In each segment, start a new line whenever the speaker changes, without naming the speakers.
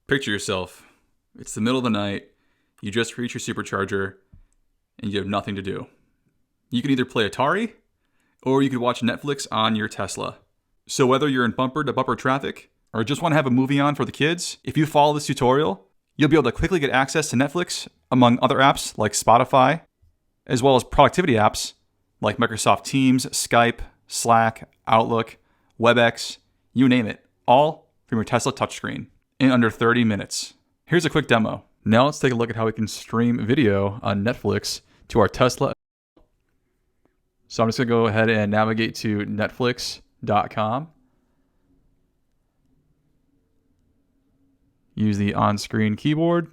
Picture yourself. It's the middle of the night. You just reached your supercharger and you have nothing to do. You can either play Atari or you could watch Netflix on your Tesla. So whether you're in bumper to bumper traffic or just want to have a movie on for the kids, if you follow this tutorial, you'll be able to quickly get access to Netflix among other apps like Spotify, as well as productivity apps like Microsoft Teams, Skype, Slack, Outlook, WebEx, you name it, all from your Tesla touchscreen in under 30 minutes. Here's a quick demo. Now let's take a look at how we can stream video on Netflix to our Tesla. So I'm just going to go ahead and navigate to netflix.com. Use the on-screen keyboard.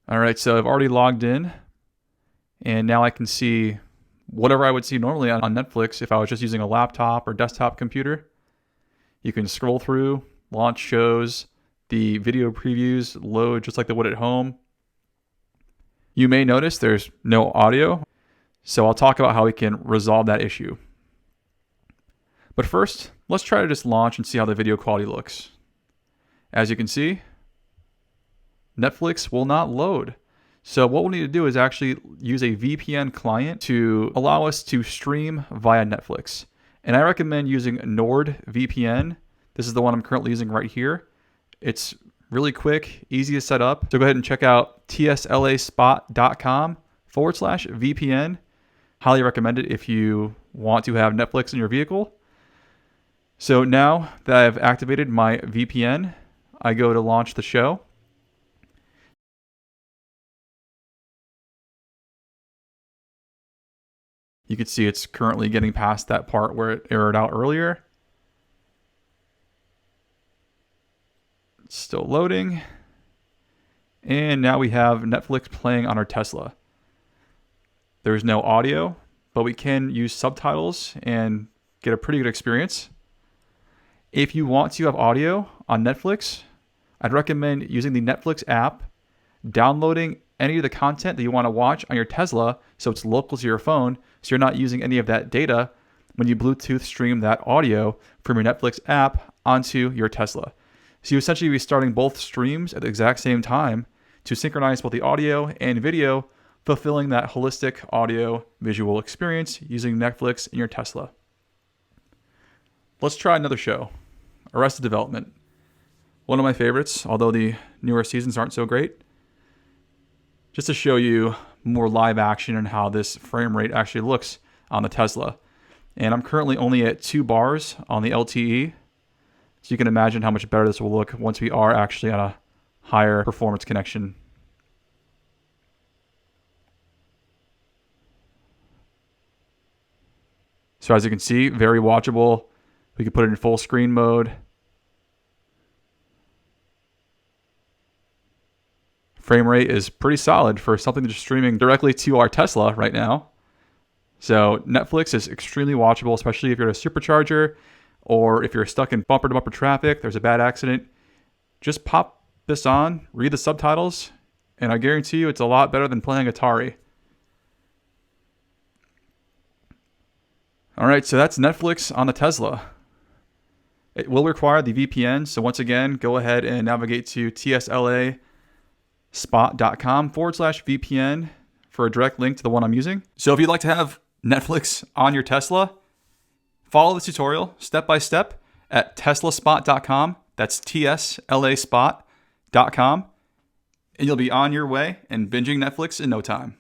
All right, so I've already logged in, and now I can see whatever I would see normally on Netflix if I was just using a laptop or desktop computer. You can scroll through, launch shows, the video previews load just like they would at home. You may notice there's no audio, so I'll talk about how we can resolve that issue. But first, let's try to just launch and see how the video quality looks. As you can see, Netflix will not load. So what we'll need to do is actually use a VPN client to allow us to stream via Netflix. And I recommend using NordVPN. This is the one I'm currently using right here. It's really quick, easy to set up. So go ahead and check out tslaspot.com/VPN. Highly recommend it if you want to have Netflix in your vehicle. So now that I've activated my VPN, I go to launch the show. You can see it's currently getting past that part where it errored out earlier. It's still loading. And now we have Netflix playing on our Tesla. There's no audio, but we can use subtitles and get a pretty good experience. If you want to have audio on Netflix, I'd recommend using the Netflix app, downloading any of the content that you want to watch on your Tesla so it's local to your phone, so you're not using any of that data when you Bluetooth stream that audio from your Netflix app onto your Tesla. So you essentially be starting both streams at the exact same time to synchronize both the audio and video, fulfilling that holistic audio visual experience using Netflix in your Tesla. Let's try another show, Arrested Development. One of my favorites, although the newer seasons aren't so great. Just to show you more live action and how this frame rate actually looks on the Tesla. And I'm currently only at 2 bars on the LTE. So you can imagine how much better this will look once we are actually on a higher performance connection. So as you can see, very watchable. We can put it in full screen mode. Frame rate is pretty solid for something that's streaming directly to our Tesla right now. So Netflix is extremely watchable, especially if you're at a supercharger or if you're stuck in bumper to bumper traffic, there's a bad accident. Just pop this on, read the subtitles, and I guarantee you it's a lot better than playing Atari. All right, so that's Netflix on the Tesla. It will require the VPN. So once again, go ahead and navigate to tslaspot.com/VPN for a direct link to the one I'm using. So if you'd like to have Netflix on your Tesla, follow this tutorial step by step at tslaspot.com. That's tslaspot.com. And you'll be on your way and binging Netflix in no time.